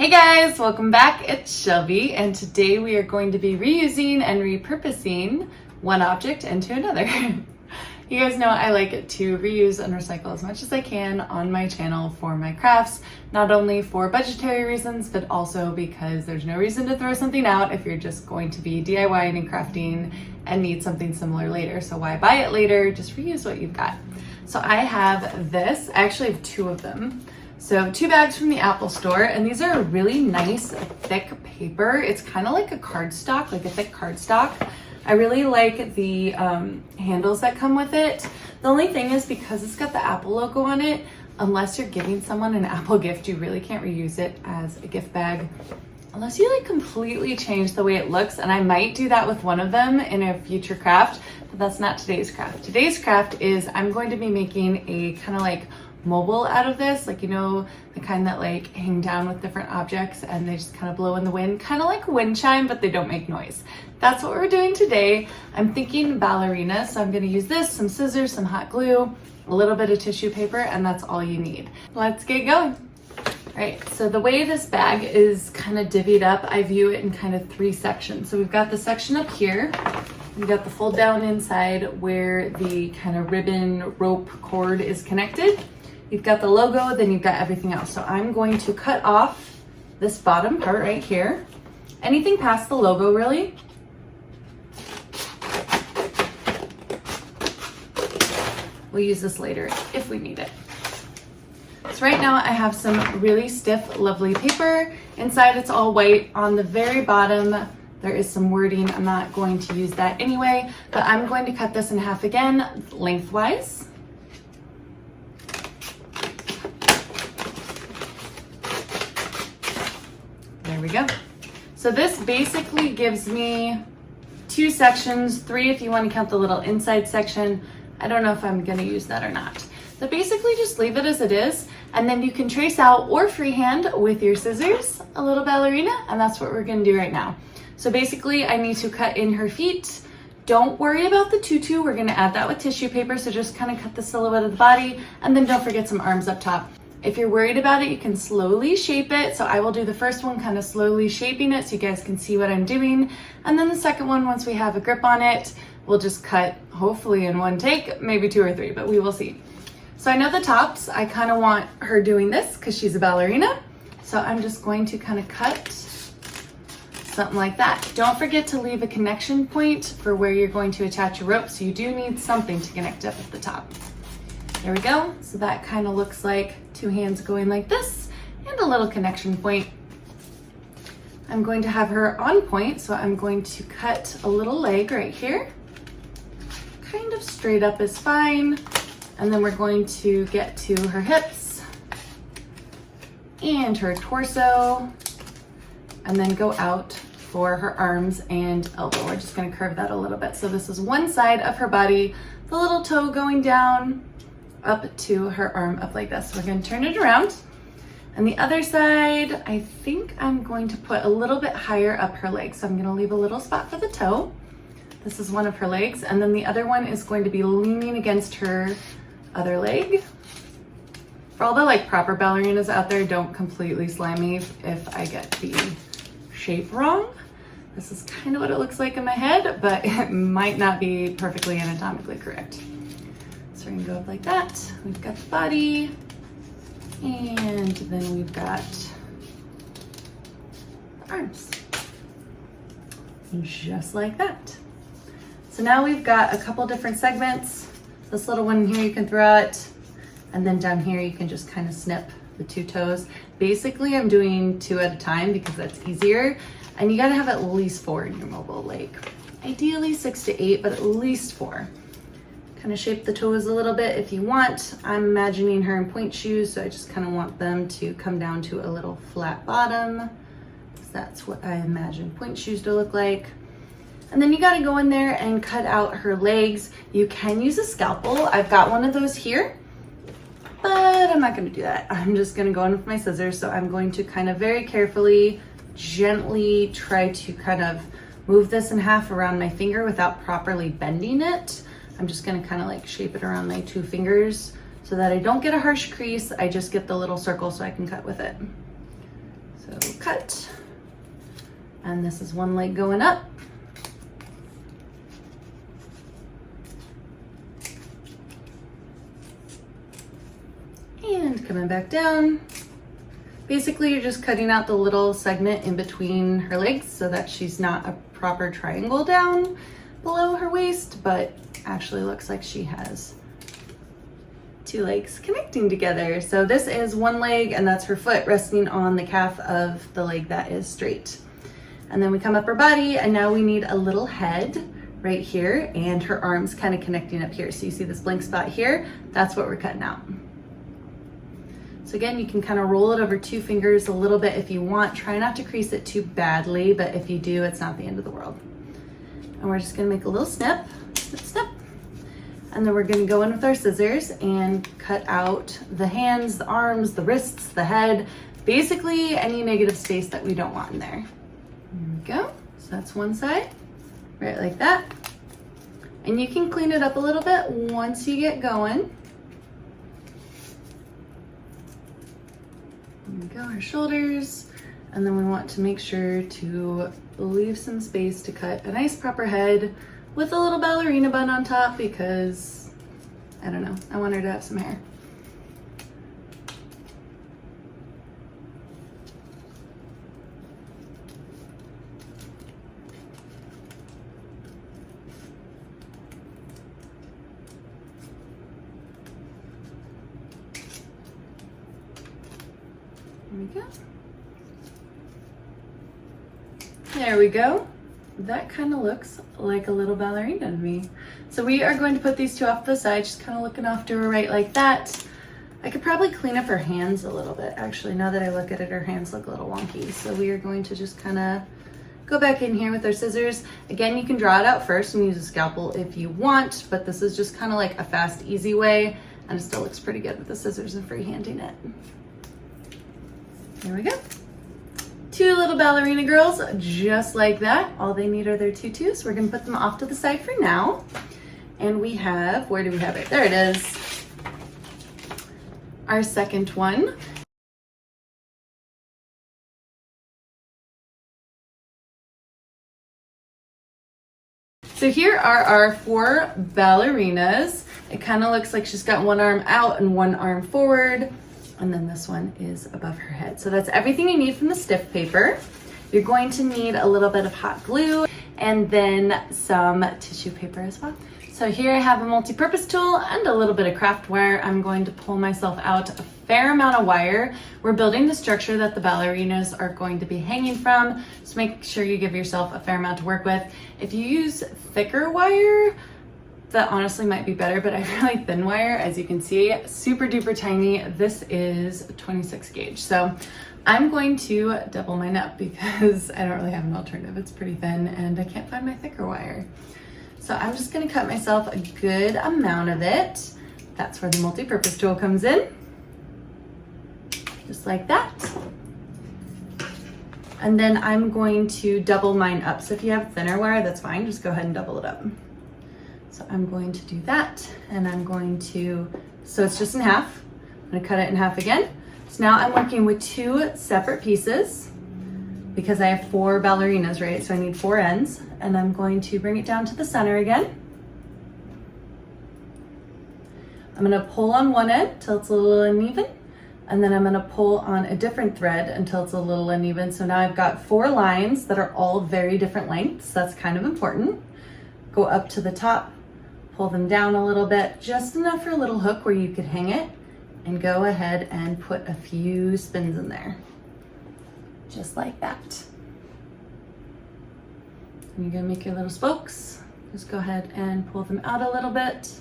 Hey guys, welcome back. It's Shelby, and today we are going to be reusing and repurposing one object into another. You guys know I like to reuse and recycle as much as I can on my channel for my crafts, not only for budgetary reasons, but also because there's no reason to throw something out if you're just going to be DIYing and crafting and need something similar later. So why buy it later? Just reuse what you've got. So I have this, I actually have two of them. So 2 bags from the Apple store, and these are a really nice thick paper. It's kind of like a cardstock, like a thick cardstock. I really like the handles that come with it. The only thing is because it's got the Apple logo on it, unless you're giving someone an Apple gift, you really can't reuse it as a gift bag unless you like completely change the way it looks. And I might do that with one of them in a future craft, but that's not today's craft. Today's craft is I'm going to be making a kind of like mobile out of this, like, you know, the kind that like hang down with different objects and they just kind of blow in the wind, kind of like a wind chime, but they don't make noise. That's what we're doing today. I'm thinking ballerina, so I'm going to use this, some scissors, some hot glue, a little bit of tissue paper, and that's all you need. Let's get going. All right, so the way this bag is kind of divvied up, I view it in kind of 3 sections. So we've got the section up here. We've got the fold down inside where the kind of ribbon rope cord is connected. You've got the logo, then you've got everything else. So I'm going to cut off this bottom part right here. Anything past the logo, really. We'll use this later if we need it. So right now I have some really stiff, lovely paper. Inside it's all white. On the very bottom, there is some wording. I'm not going to use that anyway, but I'm going to cut this in half again, lengthwise. There we go. So this basically gives me 2 sections, 3 if you want to count the little inside section. I don't know if I'm going to use that or not. So basically just leave it as it is, and then you can trace out or freehand with your scissors a little ballerina, and that's what we're going to do right now. So basically I need to cut in her feet. Don't worry about the tutu. We're going to add that with tissue paper, so just kind of cut the silhouette of the body, and then don't forget some arms up top. If you're worried about it, you can slowly shape it. So I will do the first one kind of slowly shaping it so you guys can see what I'm doing. And then the second one, once we have a grip on it, we'll just cut hopefully in 1 take, maybe 2 or 3, but we will see. So I know the tops, I kind of want her doing this because she's a ballerina. So I'm just going to kind of cut something like that. Don't forget to leave a connection point for where you're going to attach your rope. So you do need something to connect up at the top. There we go. So that kind of looks like 2 hands going like this and a little connection point. I'm going to have her on point, so I'm going to cut a little leg right here. Kind of straight up is fine. And then we're going to get to her hips and her torso, and then go out for her arms and elbow. We're just going to curve that a little bit. So this is one side of her body, the little toe going down up to her arm up like this. We're going to turn it around. And the other side, I think I'm going to put a little bit higher up her leg. So I'm going to leave a little spot for the toe. This is one of her legs. And then the other one is going to be leaning against her other leg. For all the like proper ballerinas out there, don't completely slam me if I get the shape wrong. This is kind of what it looks like in my head, but it might not be perfectly anatomically correct. So we're gonna go up like that. We've got the body, and then we've got the arms. Just like that. So now we've got a couple different segments. This little one here you can throw out, and then down here you can just kind of snip the 2 toes. Basically I'm doing 2 at a time because that's easier, and you gotta have at least 4 in your mobile, like ideally 6 to 8, but at least 4. Kind of shape the toes a little bit if you want. I'm imagining her in point shoes, so I just kind of want them to come down to a little flat bottom. So that's what I imagine point shoes to look like. And then you got to go in there and cut out her legs. You can use a scalpel. I've got one of those here, but I'm not going to do that. I'm just going to go in with my scissors. So I'm going to kind of very carefully, gently try to kind of move this in half around my finger without properly bending it. I'm just going to kind of like shape it around my 2 fingers so that I don't get a harsh crease. I just get the little circle so I can cut with it. So cut. And this is one leg going up. And coming back down. Basically, you're just cutting out the little segment in between her legs so that she's not a proper triangle down below her waist, but actually looks like she has two legs connecting together. So this is one leg, and that's her foot resting on the calf of the leg that is straight. And then we come up her body, and now we need a little head right here, and her arms kind of connecting up here. So you see this blank spot here? That's what we're cutting out. So again, you can kind of roll it over 2 fingers a little bit if you want. Try not to crease it too badly, but if you do, it's not the end of the world. And we're just gonna make a little snip, snip, snip. And then we're gonna go in with our scissors and cut out the hands, the arms, the wrists, the head, basically any negative space that we don't want in there. There we go. So that's one side, right like that. And you can clean it up a little bit once you get going. There we go, our shoulders. And then we want to make sure to leave some space to cut a nice proper head with a little ballerina bun on top because, I don't know, I want her to have some hair. There we go. There we go. That kind of looks like a little ballerina to me. So we are going to put these two off to the side, just kind of looking off to her right like that. I could probably clean up her hands a little bit. Actually, now that I look at it, her hands look a little wonky. So we are going to just kind of go back in here with our scissors. Again, you can draw it out first and use a scalpel if you want, but this is just kind of like a fast, easy way, and it still looks pretty good with the scissors and freehanding it. There we go. 2 little ballerina girls, just like that. All they need are their tutus. We're gonna put them off to the side for now. And we have, where do we have it? There it is. Our second one. So here are our 4 ballerinas. It kind of looks like she's got one arm out and one arm forward. And then this one is above her head. So that's everything you need from the stiff paper. You're going to need a little bit of hot glue and then some tissue paper as well. So here I have a multi-purpose tool and a little bit of craft wire. I'm going to pull myself out a fair amount of wire. We're building the structure that the ballerinas are going to be hanging from. So make sure you give yourself a fair amount to work with. If you use thicker wire, that honestly might be better, but I have really thin wire, as you can see, super duper tiny. This is 26 gauge. So I'm going to double mine up because I don't really have an alternative. It's pretty thin and I can't find my thicker wire. So I'm just gonna cut myself a good amount of it. That's where the multi-purpose tool comes in. Just like that. And then I'm going to double mine up. So if you have thinner wire, that's fine. Just go ahead and double it up. So I'm going to do that, and I'm going to, so it's just in half. I'm gonna cut it in half again. So now I'm working with 2 separate pieces because I have 4 ballerinas, right? So I need 4 ends, and I'm going to bring it down to the center again. I'm gonna pull on one end till it's a little uneven, and then I'm gonna pull on a different thread until it's a little uneven. So now I've got 4 lines that are all very different lengths. That's kind of important. Go up to the top, pull them down a little bit, just enough for a little hook where you could hang it, and go ahead and put a few spins in there. Just like that. And you're gonna make your little spokes. Just go ahead and pull them out a little bit.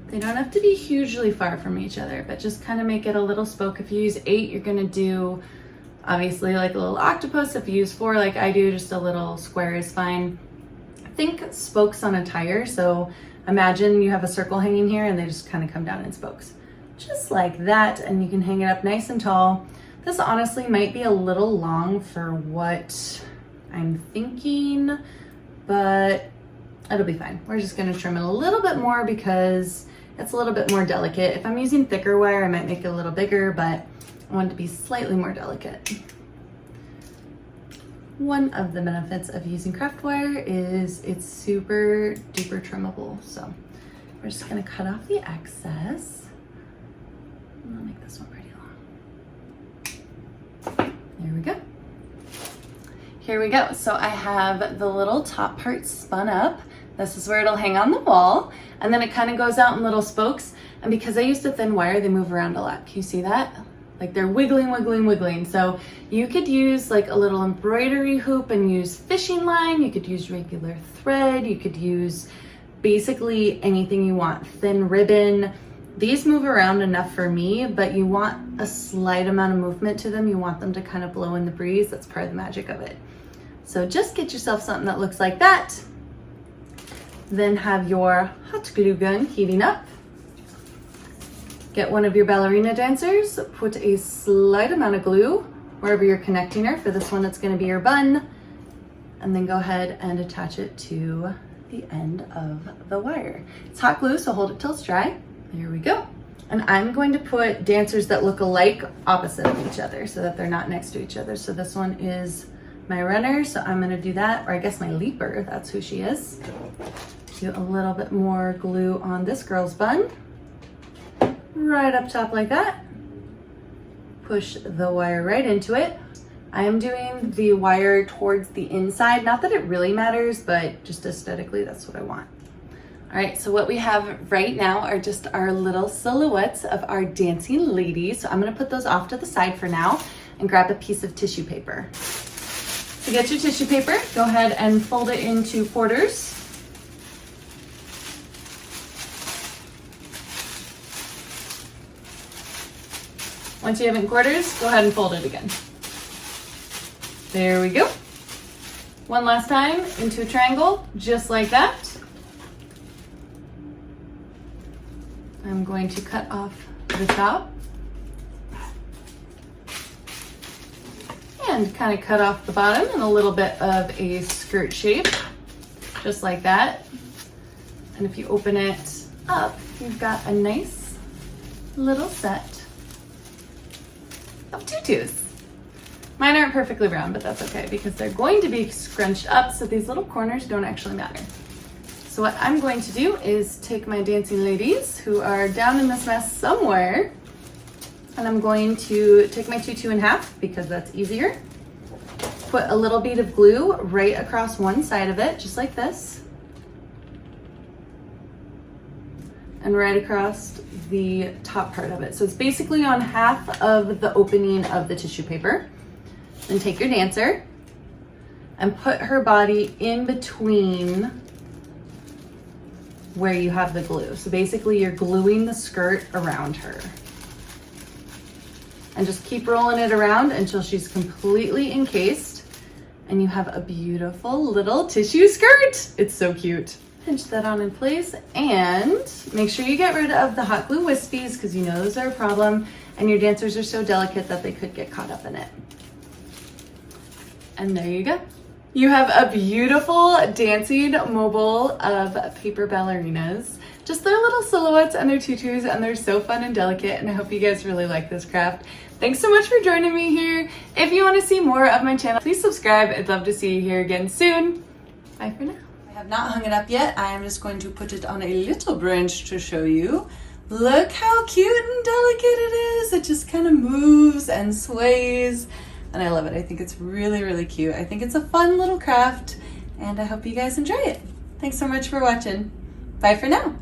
They don't have to be hugely far from each other, but just kind of make it a little spoke. If you use 8, you're gonna do obviously like a little octopus. If you use 4 like I do, just a little square is fine. Think spokes on a tire. So imagine you have a circle hanging here and they just kind of come down in spokes. Just like that, and you can hang it up nice and tall. This honestly might be a little long for what I'm thinking, but it'll be fine. We're just gonna trim it a little bit more because it's a little bit more delicate. If I'm using thicker wire, I might make it a little bigger, but I want it to be slightly more delicate. One of the benefits of using craft wire is it's super duper trimmable. So we're just gonna cut off the excess. I'll make this one pretty long. There we go. Here we go. So I have the little top part spun up. This is where it'll hang on the wall. And then it kind of goes out in little spokes. And because I used a thin wire, they move around a lot. Can you see that? Like they're wiggling, wiggling, wiggling. So you could use like a little embroidery hoop and use fishing line. You could use regular thread. You could use basically anything you want. Thin ribbon. These move around enough for me, but you want a slight amount of movement to them. You want them to kind of blow in the breeze. That's part of the magic of it. So just get yourself something that looks like that. Then have your hot glue gun heating up. Get one of your ballerina dancers, put a slight amount of glue wherever you're connecting her. For this one, it's gonna be your bun. And then go ahead and attach it to the end of the wire. It's hot glue, so hold it till it's dry. There we go. And I'm going to put dancers that look alike opposite of each other so that they're not next to each other. So this one is my runner, so I'm gonna do that, or I guess my leaper, that's who she is. Do a little bit more glue on this girl's bun. Right up top like that. Push the wire right into it. I am doing the wire towards the inside. Not that it really matters, but just aesthetically, that's what I want. All right, so what we have right now are just our little silhouettes of our dancing ladies. So I'm gonna put those off to the side for now and grab a piece of tissue paper. To get your tissue paper, go ahead and fold it into quarters. Once you have it in quarters, go ahead and fold it again. There we go. One last time into a triangle, just like that. I'm going to cut off the top and kind of cut off the bottom in a little bit of a skirt shape, just like that. And if you open it up, you've got a nice little set of tutus. Mine aren't perfectly round, but that's okay because they're going to be scrunched up, so these little corners don't actually matter. So what I'm going to do is take my dancing ladies who are down in this mess somewhere, and I'm going to take my tutu in half because that's easier. Put a little bead of glue right across one side of it, just like this. And right across the top part of it. So it's basically on half of the opening of the tissue paper. Then take your dancer and put her body in between where you have the glue. So basically you're gluing the skirt around her. And just keep rolling it around until she's completely encased and you have a beautiful little tissue skirt. It's so cute. Pinch that on in place and make sure you get rid of the hot glue wispies because you know those are a problem and your dancers are so delicate that they could get caught up in it. And there you go. You have a beautiful dancing mobile of paper ballerinas. Just their little silhouettes and their tutus, and they're so fun and delicate, and I hope you guys really like this craft. Thanks so much for joining me here. If you want to see more of my channel, please subscribe. I'd love to see you here again soon. Bye for now. I have not hung it up yet. I am just going to put it on a little branch to show you. Look how cute and delicate it is. It just kind of moves and sways. And I love it. I think it's really, really cute. I think it's a fun little craft and I hope you guys enjoy it. Thanks so much for watching. Bye for now.